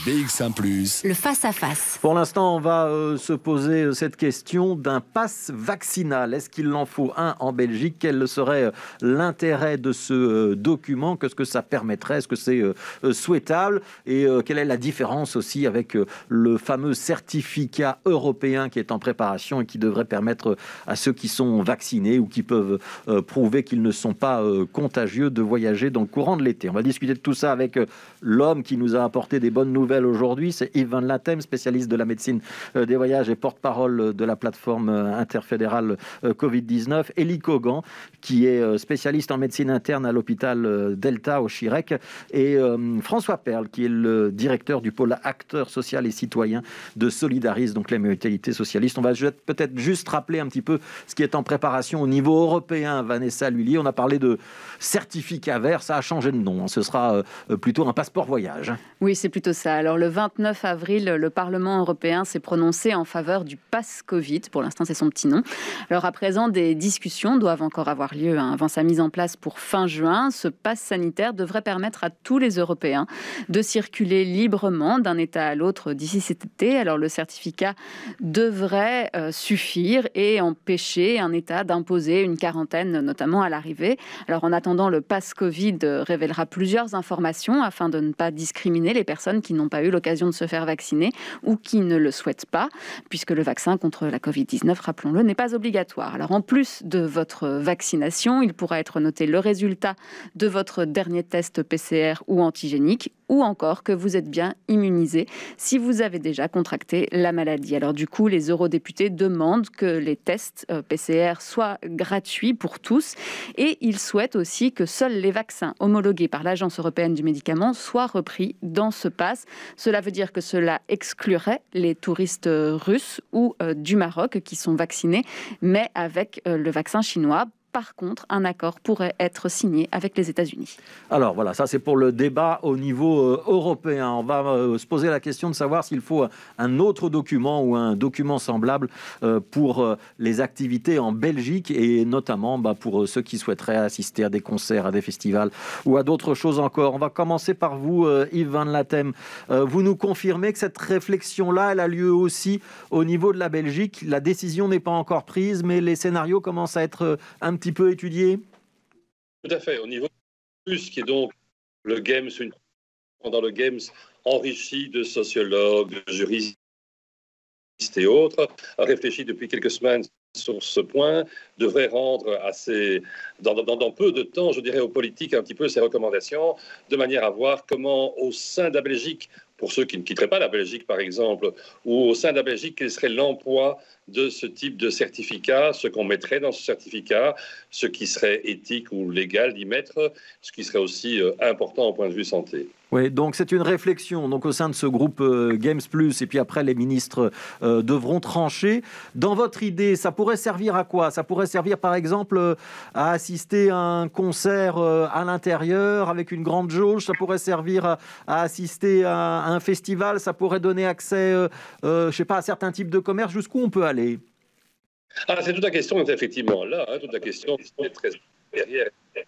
BX1 +. Le face-à-face. Pour l'instant, on va se poser cette question d'un pass vaccinal. Est-ce qu'il en faut un en Belgique? Quel serait l'intérêt de ce document? Qu'est-ce que ça permettrait? Est-ce que c'est souhaitable? Et quelle est la différence aussi avec le fameux certificat européen qui est en préparation et qui devrait permettre à ceux qui sont vaccinés ou qui peuvent prouver qu'ils ne sont pas contagieux de voyager dans le courant de l'été? On va discuter de tout ça avec l'homme qui nous a apporté des bonnes nouvelles aujourd'hui. C'est Yves Van Latem, spécialiste de la médecine des voyages et porte-parole de la plateforme interfédérale Covid-19. Élie Cogan, qui est spécialiste en médecine interne à l'hôpital Delta au Chirec. Et François Perle, qui est le directeur du pôle acteurs social et citoyen de Solidaris, donc les mutualités socialistes. On va peut-être juste rappeler un petit peu ce qui est en préparation au niveau européen. Vanessa Lullier, on a parlé de certificat vert, ça a changé de nom. Ce sera plutôt un passeport voyage. Oui, c'est plutôt ça. Alors, le 29 avril, le Parlement européen s'est prononcé en faveur du pass Covid. Pour l'instant, c'est son petit nom. Alors, à présent, des discussions doivent encore avoir lieu avant sa mise en place pour fin juin. Ce pass sanitaire devrait permettre à tous les Européens de circuler librement d'un État à l'autre d'ici cet été. Alors, le certificat devrait suffire et empêcher un État d'imposer une quarantaine, notamment à l'arrivée. Alors, en attendant, le pass Covid révélera plusieurs informations afin de ne pas discriminer les personnes qui n'ont pas eu l'occasion de se faire vacciner ou qui ne le souhaitent pas, puisque le vaccin contre la Covid-19, rappelons-le, n'est pas obligatoire. Alors, en plus de votre vaccination, il pourra être noté le résultat de votre dernier test PCR ou antigénique, ou encore que vous êtes bien immunisé si vous avez déjà contracté la maladie. Alors du coup, les eurodéputés demandent que les tests PCR soient gratuits pour tous et ils souhaitent aussi que seuls les vaccins homologués par l'Agence européenne du médicament soient repris dans ce pass. Cela veut dire que cela exclurait les touristes russes ou du Maroc qui sont vaccinés, mais avec le vaccin chinois. Par contre, un accord pourrait être signé avec les États-Unis. Alors voilà, ça c'est pour le débat au niveau européen. On va se poser la question de savoir s'il faut un autre document ou un document semblable pour les activités en Belgique et notamment pour ceux qui souhaiteraient assister à des concerts, à des festivals ou à d'autres choses encore. On va commencer par vous, Yves Van Latem. Vous nous confirmez que cette réflexion-là, elle a lieu aussi au niveau de la Belgique. La décision n'est pas encore prise, mais les scénarios commencent à être un petit peu étudié? Tout à fait. Au niveau plus qui est donc le Games, dans le Games enrichi de sociologues, de juristes et autres, a réfléchi depuis quelques semaines sur ce point, devrait rendre assez, dans peu de temps, je dirais, aux politiques un petit peu ses recommandations, de manière à voir comment au sein de la Belgique, pour ceux qui ne quitteraient pas la Belgique par exemple, ou au sein de la Belgique, quel serait l'emploi de ce type de certificat, ce qu'on mettrait dans ce certificat, ce qui serait éthique ou légal d'y mettre, ce qui serait aussi important au point de vue santé. Oui, donc c'est une réflexion donc, au sein de ce groupe Games Plus, et puis après les ministres devront trancher. Dans votre idée, ça pourrait servir à quoi? Ça pourrait servir par exemple à assister à un concert à l'intérieur avec une grande jauge, ça pourrait servir à assister à un festival, ça pourrait donner accès je sais pas, à certains types de commerces. Jusqu'où on peut aller? C'est toute la question, effectivement, là, toute la question est très derrière.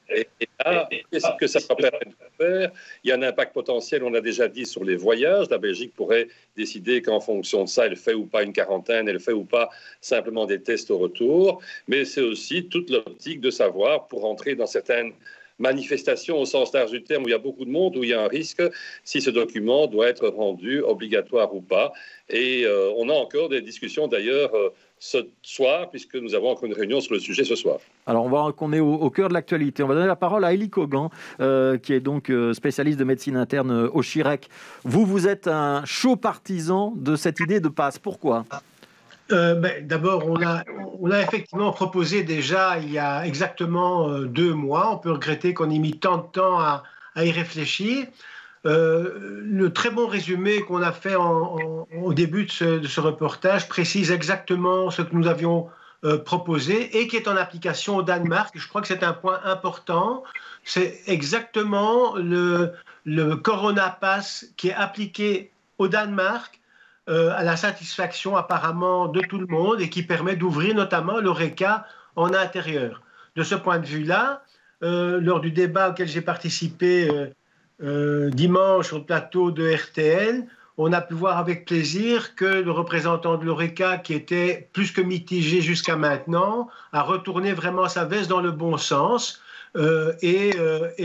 Et là, qu'est-ce que ça va permettre de faire? Il y a un impact potentiel, on l'a déjà dit, sur les voyages. La Belgique pourrait décider qu'en fonction de ça, elle fait ou pas une quarantaine, elle fait ou pas simplement des tests au retour. Mais c'est aussi toute l'optique de savoir, pour entrer dans certaines manifestations au sens large du terme, où il y a beaucoup de monde, où il y a un risque, si ce document doit être rendu obligatoire ou pas. Et on a encore des discussions d'ailleurs ce soir, puisque nous avons encore une réunion sur le sujet ce soir. Alors, on voit qu'on est au cœur de l'actualité. On va donner la parole à Élie Cogan, qui est donc spécialiste de médecine interne au Chirec. Vous êtes un chaud partisan de cette idée de passe. Pourquoi ? D'abord, on a effectivement proposé déjà il y a exactement 2 mois. On peut regretter qu'on ait mis tant de temps à y réfléchir. Le très bon résumé qu'on a fait au début de ce reportage précise exactement ce que nous avions proposé et qui est en application au Danemark. Je crois que c'est un point important. C'est exactement le Corona Pass qui est appliqué au Danemark à la satisfaction apparemment de tout le monde et qui permet d'ouvrir notamment l'Horeca en intérieur. De ce point de vue-là, lors du débat auquel j'ai participé dimanche au plateau de RTL, on a pu voir avec plaisir que le représentant de l'Horeca, qui était plus que mitigé jusqu'à maintenant, a retourné vraiment sa veste dans le bon sens et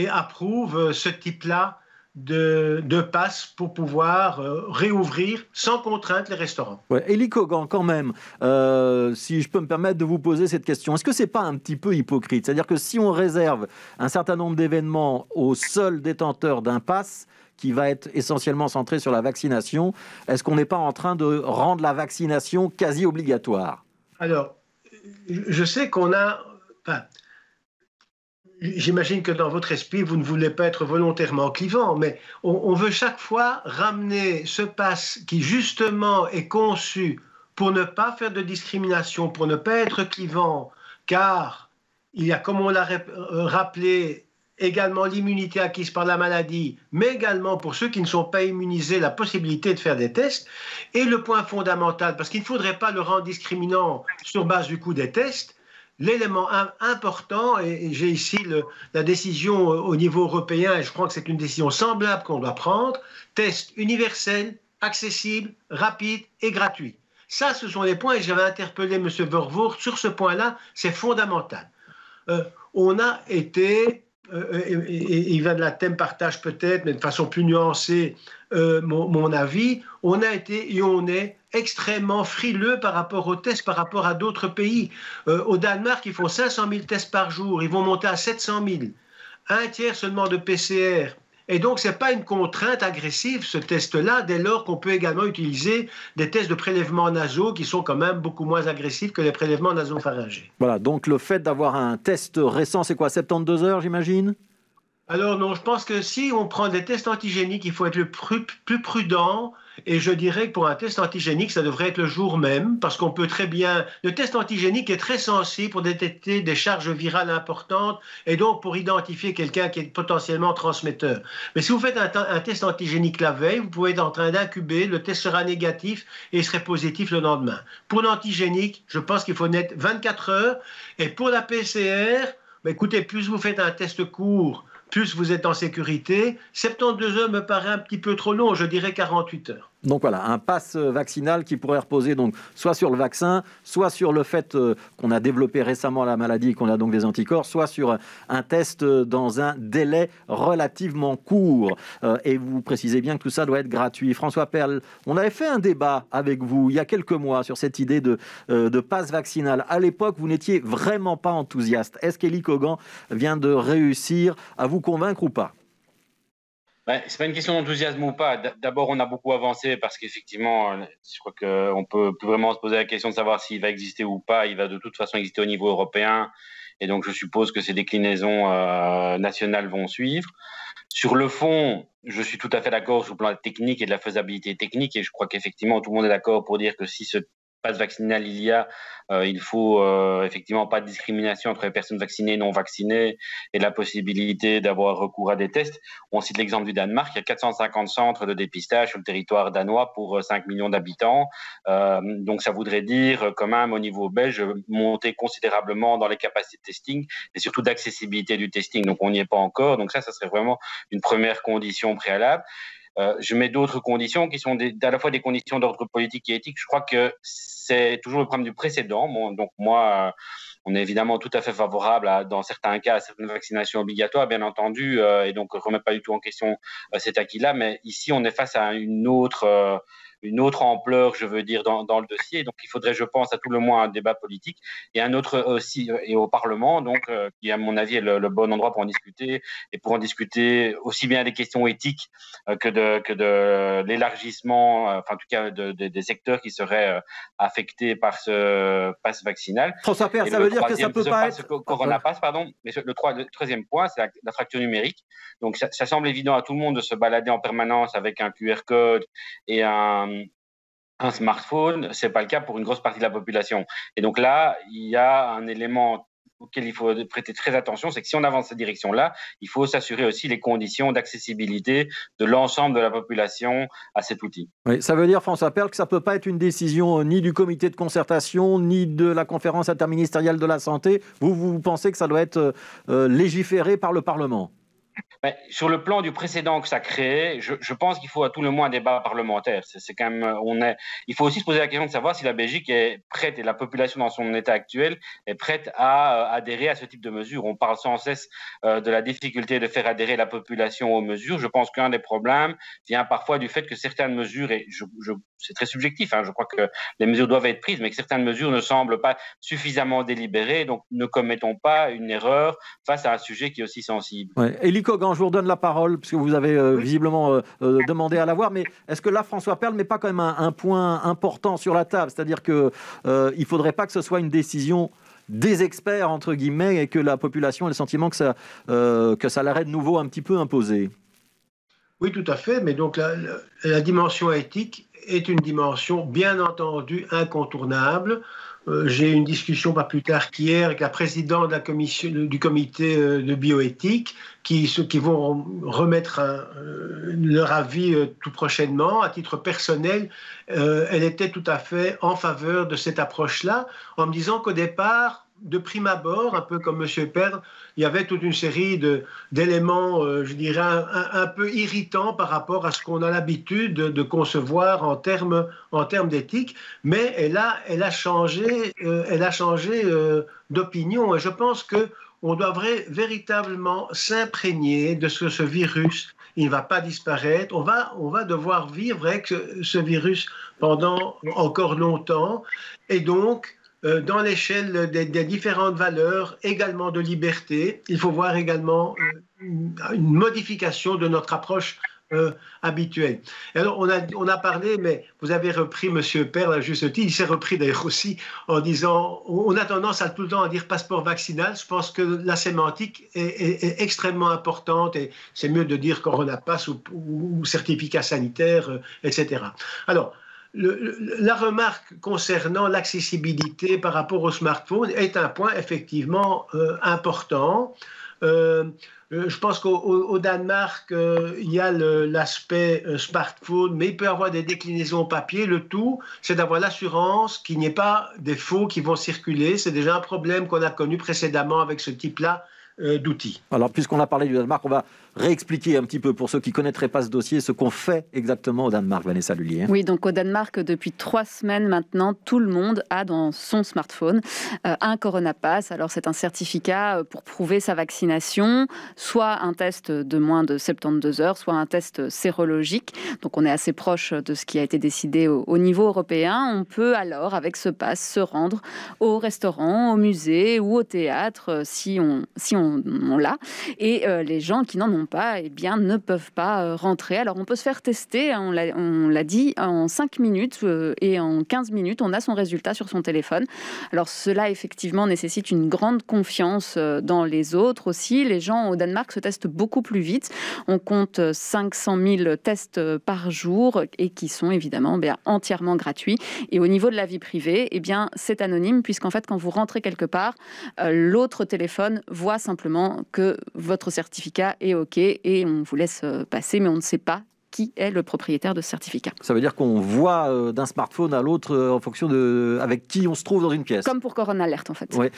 approuve ce type-là de passe pour pouvoir réouvrir sans contrainte les restaurants. Ouais. Élie Kogan, quand même, si je peux me permettre de vous poser cette question, est-ce que ce n'est pas un petit peu hypocrite? C'est-à-dire que si on réserve un certain nombre d'événements aux seuls détenteurs d'un pass qui va être essentiellement centré sur la vaccination, est-ce qu'on n'est pas en train de rendre la vaccination quasi obligatoire? Alors, je sais qu'on a... Enfin, j'imagine que dans votre esprit, vous ne voulez pas être volontairement clivant, mais on veut chaque fois ramener ce pass qui justement est conçu pour ne pas faire de discrimination, pour ne pas être clivant, car il y a, comme on l'a rappelé, également l'immunité acquise par la maladie, mais également pour ceux qui ne sont pas immunisés, la possibilité de faire des tests. Et le point fondamental, parce qu'il ne faudrait pas le rendre discriminant sur base du coût des tests, l'élément important, et j'ai ici la décision au niveau européen, et je crois que c'est une décision semblable qu'on doit prendre, test universel, accessible, rapide et gratuit. Ça, ce sont les points, et j'avais interpellé M. Vervoort sur ce point-là, c'est fondamental. On a été, et Yvan Latem partage peut-être, mais de façon plus nuancée, mon avis, on a été et on est extrêmement frileux par rapport aux tests, par rapport à d'autres pays. Au Danemark, ils font 500 000 tests par jour, ils vont monter à 700 000. Un tiers seulement de PCR. Et donc, ce n'est pas une contrainte agressive, ce test-là, dès lors qu'on peut également utiliser des tests de prélèvement nasaux qui sont quand même beaucoup moins agressifs que les prélèvements nasopharyngés. Voilà, donc le fait d'avoir un test récent, c'est quoi, 72 heures, j'imagine? Alors non, je pense que si on prend des tests antigéniques, il faut être le plus prudent. Et je dirais que pour un test antigénique, ça devrait être le jour même, parce qu'on peut très bien... Le test antigénique est très sensible pour détecter des charges virales importantes et donc pour identifier quelqu'un qui est potentiellement transmetteur. Mais si vous faites un test antigénique la veille, vous pouvez être en train d'incuber, le test sera négatif et il serait positif le lendemain. Pour l'antigénique, je pense qu'il faut naître 24 heures. Et pour la PCR, écoutez, plus vous faites un test court, plus vous êtes en sécurité. 72 heures me paraît un petit peu trop long, je dirais 48 heures. Donc voilà, un pass vaccinal qui pourrait reposer donc soit sur le vaccin, soit sur le fait qu'on a développé récemment la maladie et qu'on a donc des anticorps, soit sur un test dans un délai relativement court. Et vous précisez bien que tout ça doit être gratuit. François Perle, on avait fait un débat avec vous il y a quelques mois sur cette idée de pass vaccinal. À l'époque, vous n'étiez vraiment pas enthousiaste. Est-ce qu'Élie Kogan vient de réussir à vous convaincre ou pas? Ben, ce n'est pas une question d'enthousiasme ou pas. D'abord, on a beaucoup avancé parce qu'effectivement, je crois qu'on ne peut plus vraiment se poser la question de savoir s'il va exister ou pas. Il va de toute façon exister au niveau européen. Et donc, je suppose que ces déclinaisons nationales vont suivre. Sur le fond, je suis tout à fait d'accord sur le plan technique et de la faisabilité technique. Et je crois qu'effectivement, tout le monde est d'accord pour dire que si ce passe vaccinal il faut effectivement pas de discrimination entre les personnes vaccinées et non vaccinées et la possibilité d'avoir recours à des tests. On cite l'exemple du Danemark, il y a 450 centres de dépistage sur le territoire danois pour 5 millions d'habitants. Donc ça voudrait dire quand même au niveau belge monter considérablement dans les capacités de testing et surtout d'accessibilité du testing. Donc on n'y est pas encore. Donc ça serait vraiment une première condition préalable. Je mets d'autres conditions qui sont à la fois des conditions d'ordre politique et éthique. Je crois que c'est toujours le problème du précédent. Bon, donc moi, on est évidemment tout à fait favorable dans certains cas à certaines vaccinations obligatoires, bien entendu, et donc on ne remet pas du tout en question cet acquis-là. Mais ici, on est face à une autre ampleur, je veux dire, dans le dossier. Donc, il faudrait, je pense, à tout le moins un débat politique et un autre aussi, et au Parlement, donc, qui, à mon avis, est le bon endroit pour en discuter et pour en discuter aussi bien des questions éthiques que de l'élargissement, enfin, en tout cas, des secteurs qui seraient affectés par ce pass vaccinal. François Perle, ça veut dire que ça peut pas être... Corona Pass, pardon. Mais le troisième point, c'est la fracture numérique. Donc, ça semble évident à tout le monde de se balader en permanence avec un QR code et un smartphone. Ce n'est pas le cas pour une grosse partie de la population. Et donc là, il y a un élément auquel il faut prêter très attention, c'est que si on avance cette direction-là, il faut s'assurer aussi les conditions d'accessibilité de l'ensemble de la population à cet outil. Oui, ça veut dire, François Perle, que ça ne peut pas être une décision ni du comité de concertation, ni de la conférence interministérielle de la santé. Vous pensez que ça doit être légiféré par le Parlement? Mais sur le plan du précédent que ça crée, je pense qu'il faut à tout le moins un débat parlementaire. C'est quand même, il faut aussi se poser la question de savoir si la Belgique est prête et la population dans son état actuel est prête à adhérer à ce type de mesures. On parle sans cesse de la difficulté de faire adhérer la population aux mesures. Je pense qu'un des problèmes vient parfois du fait que certaines mesures, et c'est très subjectif, hein, je crois que les mesures doivent être prises, mais que certaines mesures ne semblent pas suffisamment délibérées. Donc ne commettons pas une erreur face à un sujet qui est aussi sensible. Ouais. Élie Cogan, je vous redonne la parole, puisque vous avez visiblement demandé à l'avoir, mais est-ce que là, François Perle ne met pas quand même un point important sur la table? C'est-à-dire qu'il ne faudrait pas que ce soit une décision des experts, entre guillemets, et que la population ait le sentiment que ça leur est de nouveau un petit peu imposé. Oui, tout à fait, mais donc la dimension éthique est une dimension, bien entendu, incontournable. J'ai eu une discussion pas plus tard qu'hier avec la présidente de la commission, du comité de bioéthique qui vont remettre leur avis tout prochainement. À titre personnel, elle était tout à fait en faveur de cette approche-là, en me disant qu'au départ, de prime abord, un peu comme M. Perle, il y avait toute une série d'éléments, je dirais, un peu irritants par rapport à ce qu'on a l'habitude de concevoir en termes d'éthique, mais elle a changé d'opinion. Et je pense qu'on devrait véritablement s'imprégner de ce virus. Il ne va pas disparaître. On va devoir vivre avec ce virus pendant encore longtemps. Et donc, dans l'échelle des différentes valeurs, également de liberté, il faut voir également une modification de notre approche habituelle. Alors, on a parlé, mais vous avez repris M. Perle à juste titre, il s'est repris d'ailleurs aussi en disant, on a tendance tout le temps à dire passeport vaccinal. Je pense que la sémantique est extrêmement importante et c'est mieux de dire Corona Pass ou certificat sanitaire, etc. Alors, la remarque concernant l'accessibilité par rapport au smartphone est un point effectivement important. Je pense qu'au Danemark, il y a l'aspect smartphone, mais il peut y avoir des déclinaisons papier. Le tout, c'est d'avoir l'assurance qu'il n'y ait pas des faux qui vont circuler. C'est déjà un problème qu'on a connu précédemment avec ce type-là d'outils. Alors, puisqu'on a parlé du Danemark, on va réexpliquer un petit peu pour ceux qui ne connaîtraient pas ce dossier, ce qu'on fait exactement au Danemark, Vanessa Lullier. Oui, donc au Danemark, depuis 3 semaines maintenant, tout le monde a dans son smartphone un Corona Pass. Alors c'est un certificat pour prouver sa vaccination, soit un test de moins de 72 heures, soit un test sérologique. Donc on est assez proche de ce qui a été décidé au niveau européen. On peut alors, avec ce pass, se rendre au restaurant, au musée ou au théâtre si on l'a. Et les gens qui n'en ont pas, eh bien, ne peuvent pas rentrer. Alors, on peut se faire tester, on l'a dit, en 5 minutes et en 15 minutes, on a son résultat sur son téléphone. Alors, cela, effectivement, nécessite une grande confiance dans les autres aussi. Les gens au Danemark se testent beaucoup plus vite. On compte 500 000 tests par jour et qui sont évidemment entièrement gratuits. Et au niveau de la vie privée, eh bien, c'est anonyme puisqu'en fait, quand vous rentrez quelque part, l'autre téléphone voit simplement que votre certificat est OK et on vous laisse passer, mais on ne sait pas qui est le propriétaire de ce certificat. Ça veut dire qu'on voit d'un smartphone à l'autre en fonction de avec qui on se trouve dans une pièce. Comme pour Corona Alert, en fait. Ouais.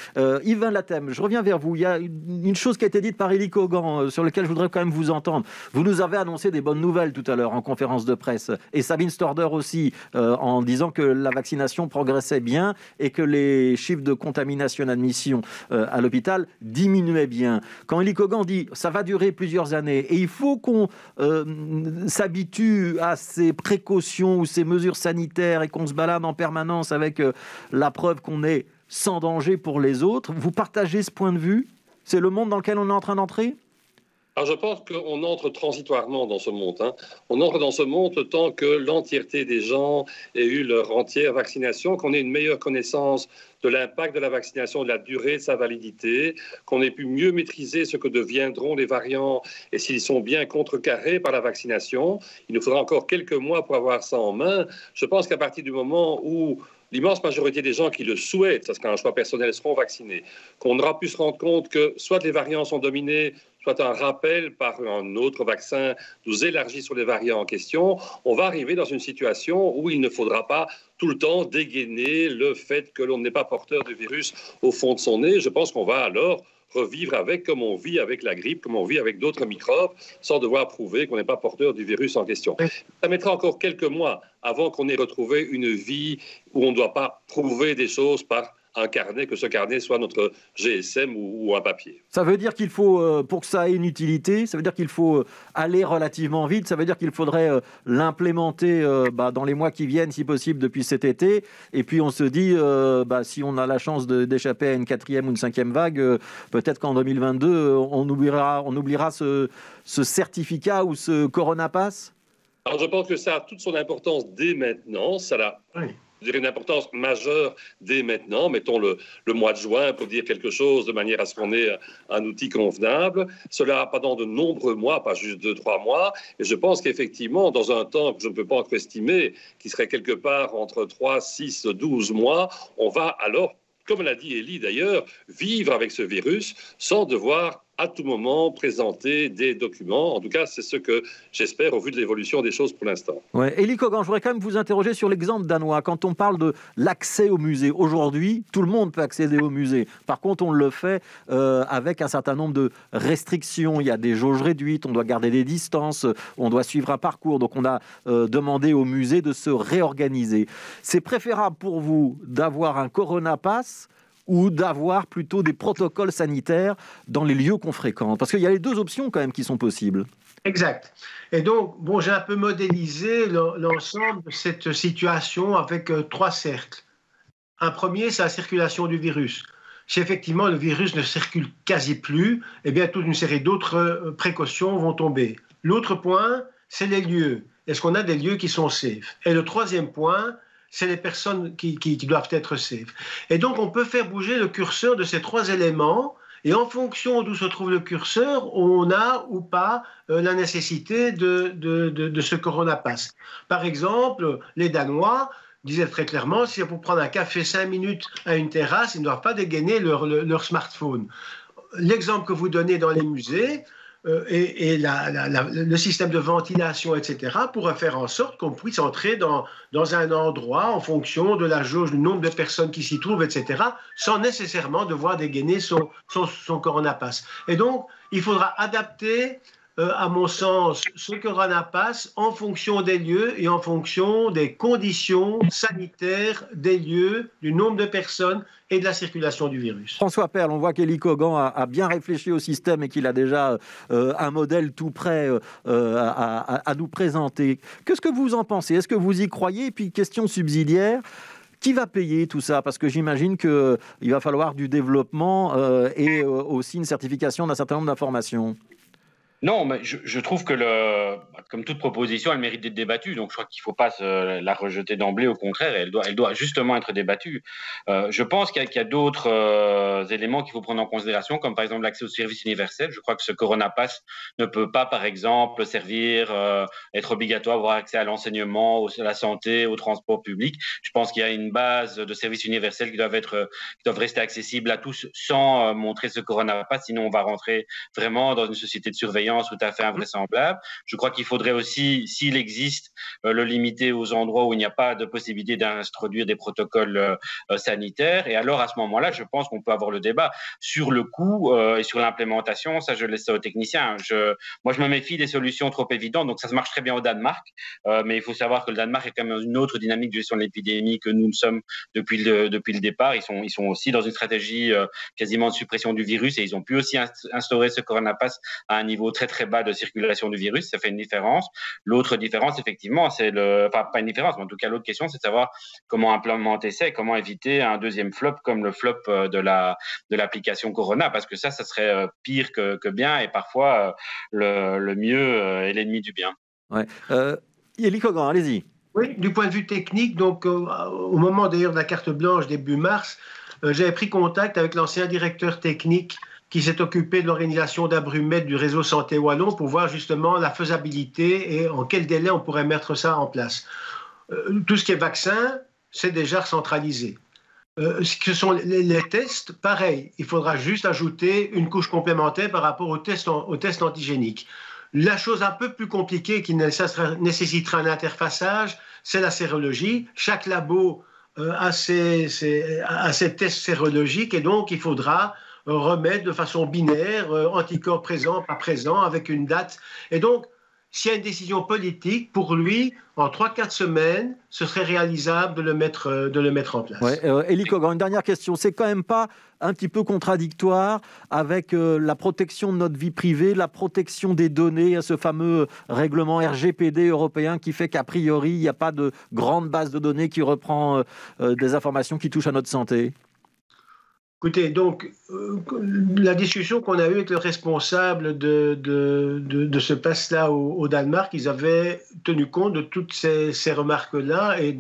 Yves Van Latem, je reviens vers vous. Il y a une chose qui a été dite par Élie Cogan sur laquelle je voudrais quand même vous entendre. Vous nous avez annoncé des bonnes nouvelles tout à l'heure en conférence de presse et Sabine Storder aussi en disant que la vaccination progressait bien et que les chiffres de contamination admission à l'hôpital diminuaient bien. Quand Élie Cogan dit ça va durer plusieurs années et il faut qu'on s'habitue à ces précautions ou ces mesures sanitaires et qu'on se balade en permanence avec la preuve qu'on est sans danger pour les autres. Vous partagez ce point de vue? C'est le monde dans lequel on est en train d'entrer? Alors je pense qu'on entre transitoirement dans ce monde. On entre dans ce monde le temps que l'entièreté des gens aient eu leur entière vaccination, qu'on ait une meilleure connaissance de l'impact de la vaccination, de la durée de sa validité, qu'on ait pu mieux maîtriser ce que deviendront les variants et s'ils sont bien contrecarrés par la vaccination. Il nous faudra encore quelques mois pour avoir ça en main. Je pense qu'à partir du moment où l'immense majorité des gens qui le souhaitent, parce qu'un choix personnel, seront vaccinés, qu'on aura pu se rendre compte que soit les variants sont dominés, soit un rappel par un autre vaccin nous élargit sur les variants en question, on va arriver dans une situation où il ne faudra pas tout le temps dégainer le fait que l'on n'est pas porteur du virus au fond de son nez. Je pense qu'on va alors revivre avec, comme on vit avec la grippe, comme on vit avec d'autres microbes, sans devoir prouver qu'on n'est pas porteur du virus en question. Ça mettra encore quelques mois avant qu'on ait retrouvé une vie où on ne doit pas prouver des choses par un carnet, que ce carnet soit notre GSM ou un papier. Ça veut dire qu'il faut, pour que ça ait une utilité, ça veut dire qu'il faut aller relativement vite, ça veut dire qu'il faudrait l'implémenter dans les mois qui viennent, si possible, depuis cet été. Et puis on se dit, si on a la chance d'échapper à une 4e ou une 5e vague, peut-être qu'en 2022, on oubliera ce certificat ou ce Corona Pass. Alors je pense que ça a toute son importance dès maintenant, je dirais une importance majeure dès maintenant, mettons le mois de juin pour dire quelque chose de manière à ce qu'on ait un outil convenable. Cela pendant de nombreux mois, pas juste 2-3 mois. Et je pense qu'effectivement, dans un temps que je ne peux pas encore estimer, qui serait quelque part entre 3, 6, 12 mois, on va alors, comme l'a dit Élie d'ailleurs, vivre avec ce virus sans devoir à tout moment présenter des documents. En tout cas, c'est ce que j'espère au vu de l'évolution des choses pour l'instant. Ouais. Élie Kogan, je voudrais quand même vous interroger sur l'exemple danois. Quand on parle de l'accès au musée, aujourd'hui, tout le monde peut accéder au musée. Par contre, on le fait avec un certain nombre de restrictions. Il y a des jauges réduites, on doit garder des distances, on doit suivre un parcours. Donc, on a demandé au musée de se réorganiser. C'est préférable pour vous d'avoir un Corona Pass ou d'avoir plutôt des protocoles sanitaires dans les lieux qu'on fréquente? Parce qu'il y a les deux options quand même qui sont possibles. Exact. Et donc, j'ai un peu modélisé l'ensemble de cette situation avec 3 cercles. Un premier, c'est la circulation du virus. Si effectivement le virus ne circule quasi plus, eh bien toute une série d'autres précautions vont tomber. L'autre point, c'est les lieux. Est-ce qu'on a des lieux qui sont safe? Et le troisième point, c'est les personnes qui doivent être safe. Et donc, on peut faire bouger le curseur de ces 3 éléments, et en fonction d'où se trouve le curseur, on a ou pas la nécessité de ce Corona Pass. Par exemple, les Danois disaient très clairement, si c'est pour prendre un café 5 minutes à une terrasse, ils ne doivent pas dégainer leur smartphone. L'exemple que vous donnez dans les musées, et le système de ventilation, etc., pourrait faire en sorte qu'on puisse entrer dans un endroit en fonction de la jauge, du nombre de personnes qui s'y trouvent, etc., sans nécessairement devoir dégainer son Corona Pass. Et donc, il faudra adapter, à mon sens, ce Corona Pass en fonction des lieux et en fonction des conditions sanitaires des lieux, du nombre de personnes et de la circulation du virus. François Perle, on voit qu'Élie Kogan a bien réfléchi au système et qu'il a déjà un modèle tout prêt à nous présenter. Qu'est-ce que vous en pensez? Est-ce que vous y croyez? Et puis, question subsidiaire, qui va payer tout ça? Parce que j'imagine qu'il va falloir du développement et aussi une certification d'un certain nombre d'informations. Non, mais je trouve que comme toute proposition, elle mérite d'être débattue. Donc, je crois qu'il ne faut pas la rejeter d'emblée. Au contraire, elle doit justement être débattue. Je pense qu'il y a d'autres éléments qu'il faut prendre en considération, comme par exemple l'accès au service universel. Je crois que ce Corona Pass ne peut pas, par exemple, servir, être obligatoire, avoir accès à l'enseignement, à la santé, au transport public. Je pense qu'il y a une base de services universels qui doivent rester accessibles à tous sans montrer ce Corona Pass. Sinon, on va rentrer vraiment dans une société de surveillance tout à fait invraisemblable. Je crois qu'il faudrait aussi, s'il existe, le limiter aux endroits où il n'y a pas de possibilité d'introduire des protocoles sanitaires. Et alors, à ce moment-là, je pense qu'on peut avoir le débat sur le coût et sur l'implémentation. Ça, je laisse ça aux techniciens. Moi, je me méfie des solutions trop évidentes. Donc, ça se marche très bien au Danemark. Mais il faut savoir que le Danemark est quand même dans une autre dynamique de gestion de l'épidémie que nous ne sommes depuis le départ. Ils sont aussi dans une stratégie quasiment de suppression du virus et ils ont pu aussi instaurer ce Corona Pass à un niveau très très bas de circulation du virus, ça fait une différence. L'autre différence, effectivement, c'est pas une différence, mais en tout cas l'autre question, c'est de savoir comment implémenter ça et comment éviter un deuxième flop comme le flop de l'application Corona, parce que ça serait pire que bien et parfois le mieux est l'ennemi du bien. Ouais. Élie Kogan, allez-y. Oui, du point de vue technique, donc au moment d'ailleurs de la carte blanche début mars, j'avais pris contact avec l'ancien directeur technique qui s'est occupé de l'organisation d'Abrumède du réseau Santé Wallon pour voir justement la faisabilité et en quel délai on pourrait mettre ça en place. Tout ce qui est vaccin, c'est déjà centralisé. Ce que sont les tests, pareil, il faudra juste ajouter une couche complémentaire par rapport aux tests antigéniques. La chose un peu plus compliquée qui nécessitera un interfaçage, c'est la sérologie. Chaque labo a ses tests sérologiques et donc il faudra remettre de façon binaire, anticorps présent, pas présent, avec une date. Et donc, s'il y a une décision politique, pour lui, en 3-4 semaines, ce serait réalisable de le mettre en place. Ouais, Élie Kogan, une dernière question. C'est quand même pas un petit peu contradictoire avec la protection de notre vie privée, la protection des données, ce fameux règlement RGPD européen qui fait qu'a priori, il n'y a pas de grande base de données qui reprend des informations qui touchent à notre santé? Écoutez, donc, la discussion qu'on a eue avec le responsable de ce pass-là au Danemark, ils avaient tenu compte de toutes ces remarques-là et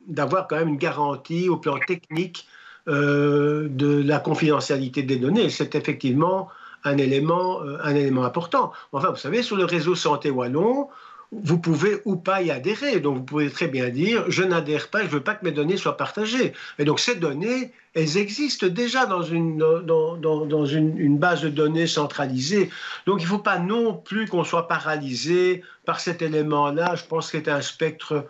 d'avoir quand même une garantie au plan technique de la confidentialité des données. C'est effectivement un élément important. Enfin, vous savez, sur le réseau Santé Wallon, vous pouvez ou pas y adhérer. Donc, vous pouvez très bien dire « je n'adhère pas, je ne veux pas que mes données soient partagées ». Et donc, ces données, elles existent déjà dans une base de données centralisée. Donc, il ne faut pas non plus qu'on soit paralysé par cet élément-là. Je pense que c'est un spectre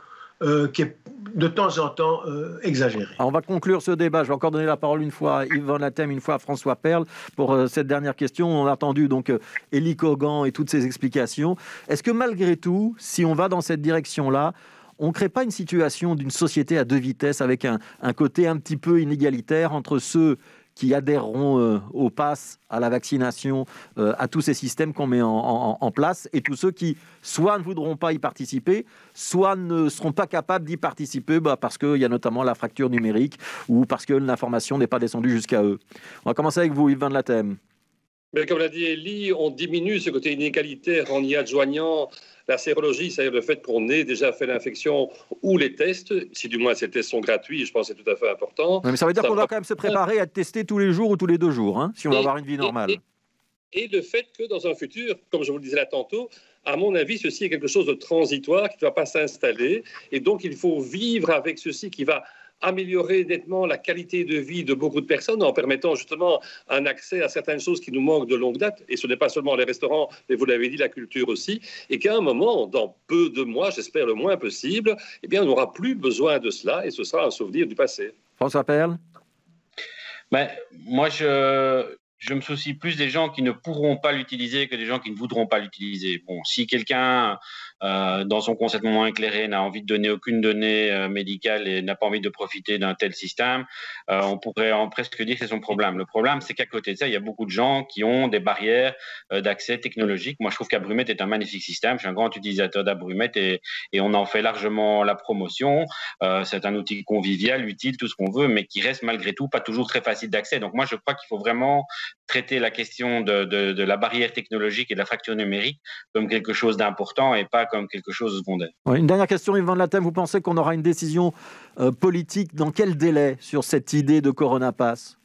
qui est de temps en temps exagéré. Alors on va conclure ce débat. Je vais encore donner la parole une fois à Yves Van Lathem, une fois à François Perle pour cette dernière question. On a entendu donc Élie Kogan et toutes ses explications. Est-ce que malgré tout, si on va dans cette direction-là, on ne crée pas une situation d'une société à deux vitesses avec un côté un petit peu inégalitaire entre ceux qui adhéreront au pass, à la vaccination, à tous ces systèmes qu'on met en place, et tous ceux qui soit ne voudront pas y participer, soit ne seront pas capables d'y participer parce qu'il y a notamment la fracture numérique ou parce que l'information n'est pas descendue jusqu'à eux. On va commencer avec vous, Yves Van Lathem. Mais comme l'a dit Élie, on diminue ce côté inégalitaire en y adjoignant la sérologie, c'est-à-dire le fait qu'on ait déjà fait l'infection ou les tests, si du moins ces tests sont gratuits, je pense que c'est tout à fait important. Oui, mais ça veut dire qu'on doit quand même se préparer à être testé tous les jours ou tous les 2 jours, hein, si on veut avoir une vie normale. Et le fait que dans un futur, comme je vous le disais là tantôt, à mon avis, ceci est quelque chose de transitoire qui ne va pas s'installer. Et donc, il faut vivre avec ceci qui va améliorer nettement la qualité de vie de beaucoup de personnes en permettant justement un accès à certaines choses qui nous manquent de longue date. Et ce n'est pas seulement les restaurants, mais vous l'avez dit, la culture aussi. Et qu'à un moment, dans peu de mois, j'espère le moins possible, eh bien, on n'aura plus besoin de cela et ce sera un souvenir du passé. François Perle. Moi, je me soucie plus des gens qui ne pourront pas l'utiliser que des gens qui ne voudront pas l'utiliser. Bon, si quelqu'un, dans son consentement éclairé, n'a envie de donner aucune donnée médicale et n'a pas envie de profiter d'un tel système, on pourrait presque dire que c'est son problème. Le problème, c'est qu'à côté de ça, il y a beaucoup de gens qui ont des barrières d'accès technologique. Moi, je trouve qu'Abrumet est un magnifique système. Je suis un grand utilisateur d'Abrumet et on en fait largement la promotion. C'est un outil convivial, utile, tout ce qu'on veut, mais qui reste malgré tout pas toujours très facile d'accès. Donc moi, je crois qu'il faut vraiment traiter la question de la barrière technologique et de la fracture numérique comme quelque chose d'important et pas comme quelque chose de secondaire. Une dernière question, Yves Van Lathem. Vous pensez qu'on aura une décision politique dans quel délai sur cette idée de Corona Pass ?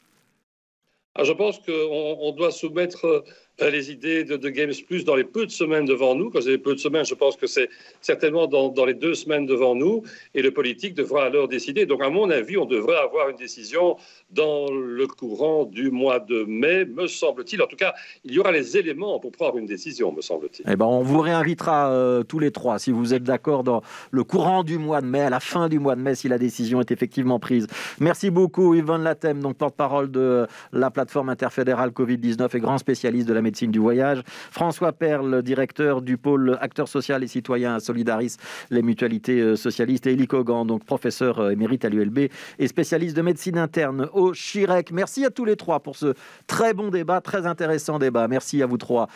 Je pense qu'on doit soumettre les idées de Games Plus dans les peu de semaines devant nous. Quand j'ai peu de semaines, je pense que c'est certainement dans les 2 semaines devant nous. Et le politique devra alors décider. Donc, à mon avis, on devrait avoir une décision dans le courant du mois de mai, me semble-t-il. En tout cas, il y aura les éléments pour prendre une décision, me semble-t-il. Eh ben, on vous réinvitera tous les 3, si vous êtes d'accord, dans le courant du mois de mai, à la fin du mois de mai, si la décision est effectivement prise. Merci beaucoup, Yves Van Lathem, donc porte-parole de la plateforme interfédérale Covid-19 et grand spécialiste de la médecine du voyage. François Perle, directeur du pôle acteur social et citoyen à Solidaris, les mutualités socialistes. Et Élie Kogan, donc professeur émérite à l'ULB et spécialiste de médecine interne au Chirec. Merci à tous les 3 pour ce très bon débat, très intéressant débat. Merci à vous 3.